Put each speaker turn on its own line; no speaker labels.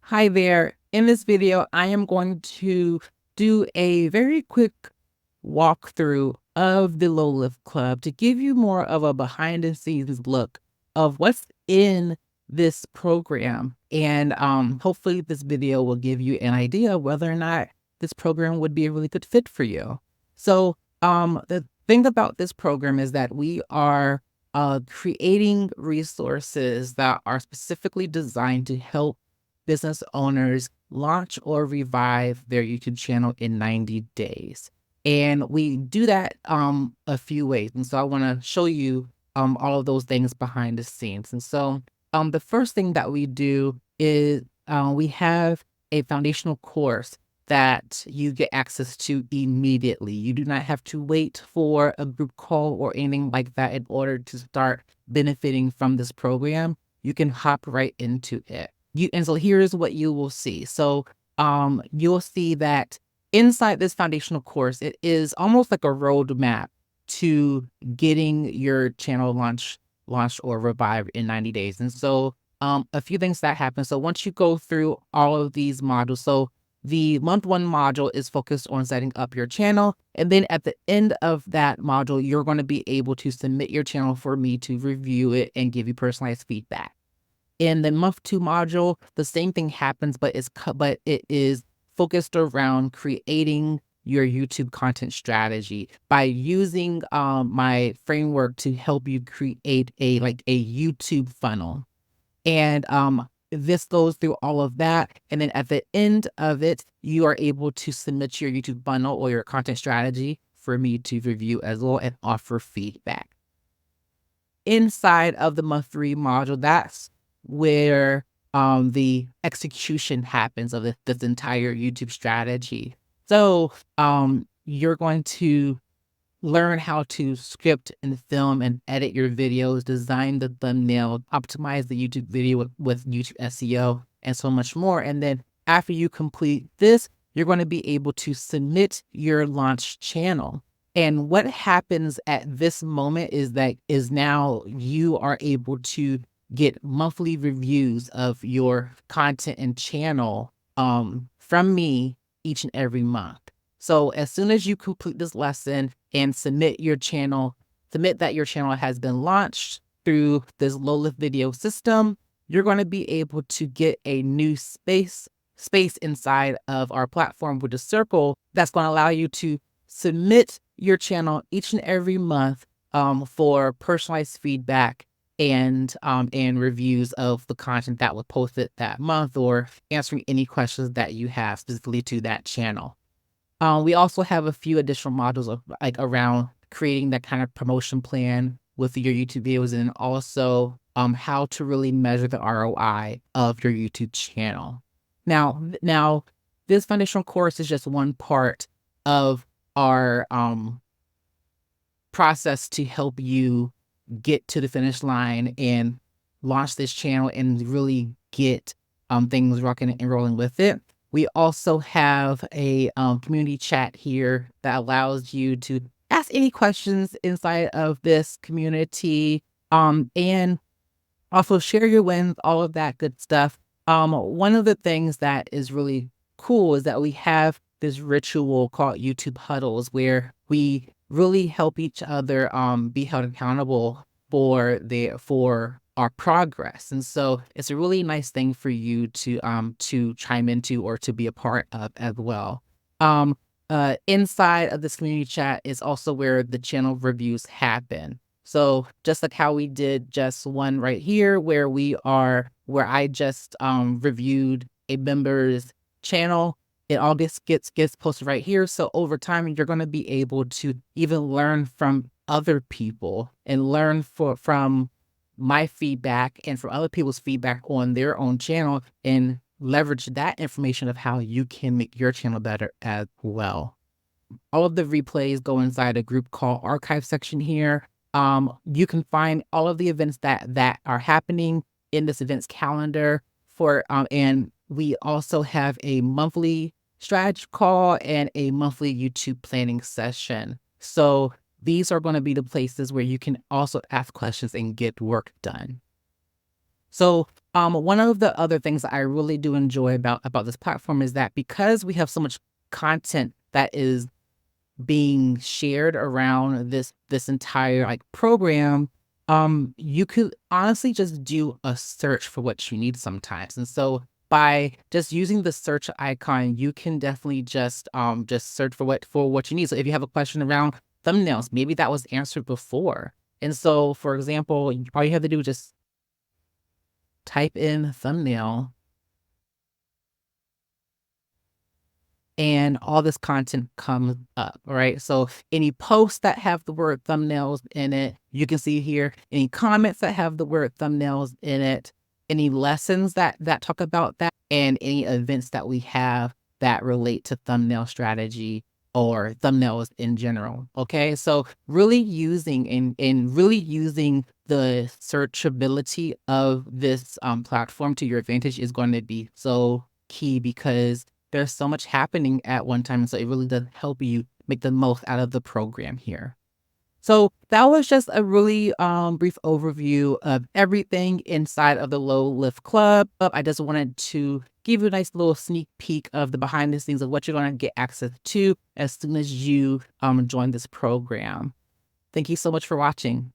Hi there. In this video, I am going to do a very quick walkthrough of the Low Lift Club to give you more of a behind the scenes look of what's in this program. And hopefully this video will give you an idea of whether or not this program would be a really good fit for you. So the thing about this program is that we are creating resources that are specifically designed to help business owners launch or revive their YouTube channel in 90 days. And we do that a few ways. And so I want to show you all of those things behind the scenes. And so the first thing that we do is we have a foundational course that you get access to immediately. You do not have to wait for a group call or anything like that in order to start benefiting from this program. You can hop right into it. And so here's what you will see. So you'll see that inside this foundational course, it is almost like a roadmap to getting your channel launched or revived in 90 days. And so a few things that happen. So once you go through all of these modules, so the month one module is focused on setting up your channel. And then at the end of that module, you're going to be able to submit your channel for me to review it and give you personalized feedback. In the month two module, the same thing happens, but it is focused around creating your YouTube content strategy by using my framework to help you create a YouTube funnel. And this goes through all of that. And then at the end of it, you are able to submit your YouTube funnel or your content strategy for me to review as well and offer feedback. Inside of the month three module, that's where the execution happens of this entire YouTube strategy. So you're going to learn how to script and film and edit your videos, design the thumbnail, optimize the YouTube video with YouTube SEO, and so much more. And then after you complete this, you're going to be able to submit your launch channel. And what happens at this moment is now you are able to get monthly reviews of your content and channel from me each and every month. So as soon as you complete this lesson and submit that your channel has been launched through this low lift video system, you're going to be able to get a new space inside of our platform with a circle that's going to allow you to submit your channel each and every month for personalized feedback and reviews of the content that was posted that month, or answering any questions that you have specifically to that channel. We also have a few additional modules around creating that kind of promotion plan with your YouTube videos, and also how to really measure the ROI of your YouTube channel. Now this foundational course is just one part of our process to help you get to the finish line and launch this channel and really get things rocking and rolling with it. We also have a community chat here that allows you to ask any questions inside of this community and also share your wins, all of that good stuff. One of the things that is really cool is that we have this ritual called YouTube huddles where we really help each other be held accountable for our progress. And so it's a really nice thing for you to chime into or to be a part of as well. Inside of this community chat is also where the channel reviews happen. So just like how we did just one right here where I just reviewed a member's channel, it all gets posted right here. So over time, you're going to be able to even learn from other people and learn from my feedback and from other people's feedback on their own channel and leverage that information of how you can make your channel better as well. All of the replays go inside a group call archive section here. You can find all of the events that are happening in this events calendar and we also have a monthly strategy call and a monthly YouTube planning session. So these are going to be the places where you can also ask questions and get work done. So, one of the other things that I really do enjoy about this platform is that because we have so much content that is being shared around this entire like program, you could honestly just do a search for what you need sometimes. And so by just using the search icon, you can definitely just search for what you need. So if you have a question around thumbnails, maybe that was answered before. And so, for example, all you have to do is just type in thumbnail and all this content comes up, right? So any posts that have the word thumbnails in it, you can see here. Any comments that have the word thumbnails in it, any lessons that talk about that, and any events that we have that relate to thumbnail strategy or thumbnails in general. Okay, so really using and really using the searchability of this platform to your advantage is going to be so key because there's so much happening at one time, so it really does help you make the most out of the program here. So that was just a really brief overview of everything inside of the Low Lift Club. I just wanted to give you a nice little sneak peek of the behind the scenes of what you're going to get access to as soon as you join this program. Thank you so much for watching.